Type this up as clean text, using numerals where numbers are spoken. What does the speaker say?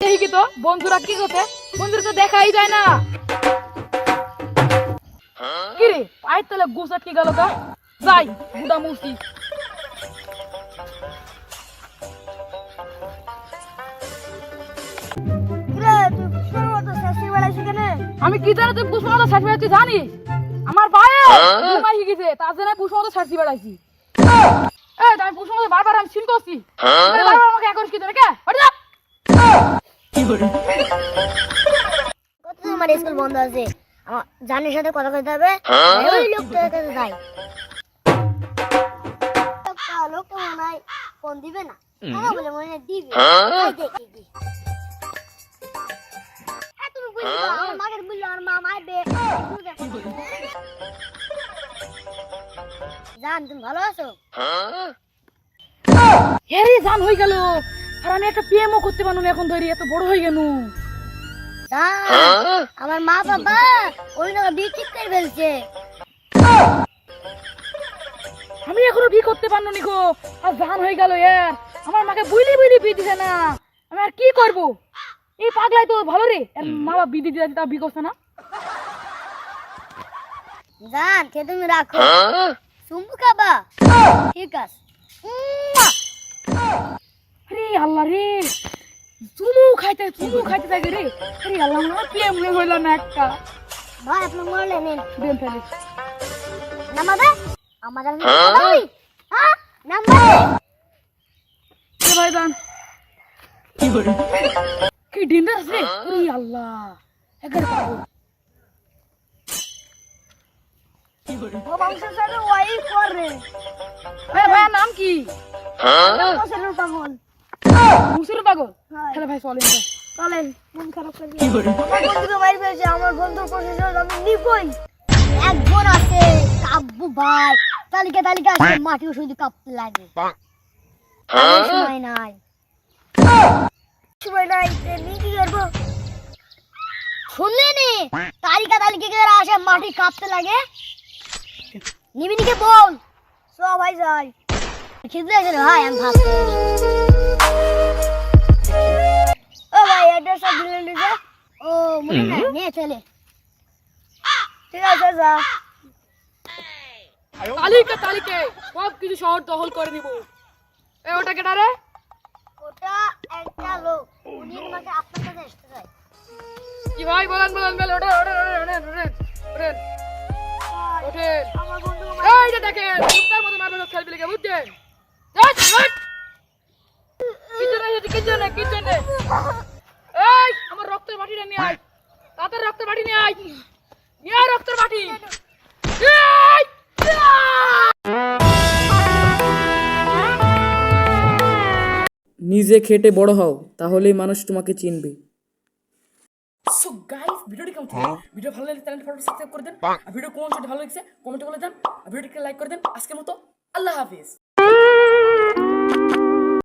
দেখি কি তো বন্ধুরা কি করছে, বন্ধুরা তো দেখাই যায় না। কি রে পায়ের তলে গোসাট কি গেল তো, যাই বুড়া মুসি। আমি কি জানি তুই পুষ্প মতো ছাড়ছি বেড়াচ্ছি জানিস? আমার পায়ে ঘুমাই গেছে তার জন্য পুষ্প মতো ছাড়ছি বেড়াইছি। আমি পুষ্প মতো বারবার আমি সিন করছি, বারবার আমাকে এখন কি তোরে কে কত তোমার স্কুল বন্ধ আছে, আমার জানের সাথে কথা কইতে হবে। ওই লোকটার কাছে যাই, লোকটা মনে হয় ফোন দিবে না, বলে মনে হয় দিবে। দেখি কি তুমি বুঝলি আমার মাকে বুঝলো, আমার মা মারবে। জান তুমি ভালো আছো? হ্যাঁ রে জান হয়ে গেল, আর আমি একটা প্রেমও করতে পারবো না এখন ধরে, এত বড় হয়ে গেল। আমার মা বাবা ওই না বিয়ে ঠিক করে ফেলছে। আমি এখনো বিয়ে করতে পারলো নি গো, আর জান হয়ে গেল ইয়ার। আমার মাকে বুঝলি বুঝলি বিয়ে দিছে না, আমি আর কি করবো? এই পাগলাই তো ভালো রে, আর মা বাবা বিয়ে দিতে তা বিয়ে করছে না। জান কে তুমি রাখো, চুমু খাবা? ঠিক আছে। আরে আল্লাহ রে, চুমু খাইতে থাকে রে। আরে আল্লাহ আমার প্রেম হয়ে হইল না একটা। ভাই আপনি মরলে নেন দেন ফেলে নামাবে আমাদের ভাই। হ্যাঁ নাম্বার এ ভাই জান কি ডিনার রে। আরে আল্লাহ একবার পাবো ও বংশের সাথে ওয়াই করে। ভাই ভাইয়ের নাম কি? বংশের পাগল। মুসুর পাগল। তাহলে ভাই চলেন ভাই, চলেন, মন খারাপ করে আমার বন্ধুকে মারি ফেলছে, আমার বন্ধুর প্রশাসন আমি নিবই। এক বোন আছে কাব্বু ভাই, তালিকা আসে মাটিও শুধু কাঁপতে লাগে। সময় নাই কি করবো শুনলে নি? তালিকা আসে মাটি কাঁপতে লাগে, নিবিনিকে বল সবাই যাই খিদে গেল। ভাই আমি ভাবছি ও ভাই অ্যাড্রেস দিলে দিছে। ও মনে নাই নিয়ে চলে, ঠিক আছে যা। তালিকে সব কিছু শহর দখল করে নিব। এ ওটা কেটা রে? ওটা একটা লোক, উনি আমাকে আপনার কাছে আসতে চায়। কি ভাই বলেন ওঠেন আমার বন্ধু এই যে দেখেন কুত্তার মতো মারবে সব খেলবি লেগে বুঝছেন? কি জন্য এই আমার রক্তের বাটিটা নিয়ে আয়, তাদের রক্তের বাটি নিয়ে আয়, নিয়ে আয় রক্তের বাটি। নিজে খেটে বড় হও, তাহলেই মানুষ তোমাকে চিনবে। সো গাইস ভিডিওটি কেমন ছিল? ভিডিও ভালো লাগলে চ্যানেলটি সাবস্ক্রাইব করে দেন, আর ভিডিও কোন সেটা ভালো লাগছে কমেন্টে বলে দেন, আর ভিডিওটিকে লাইক করে দেন। আজকের মতো আল্লাহ হাফেজ।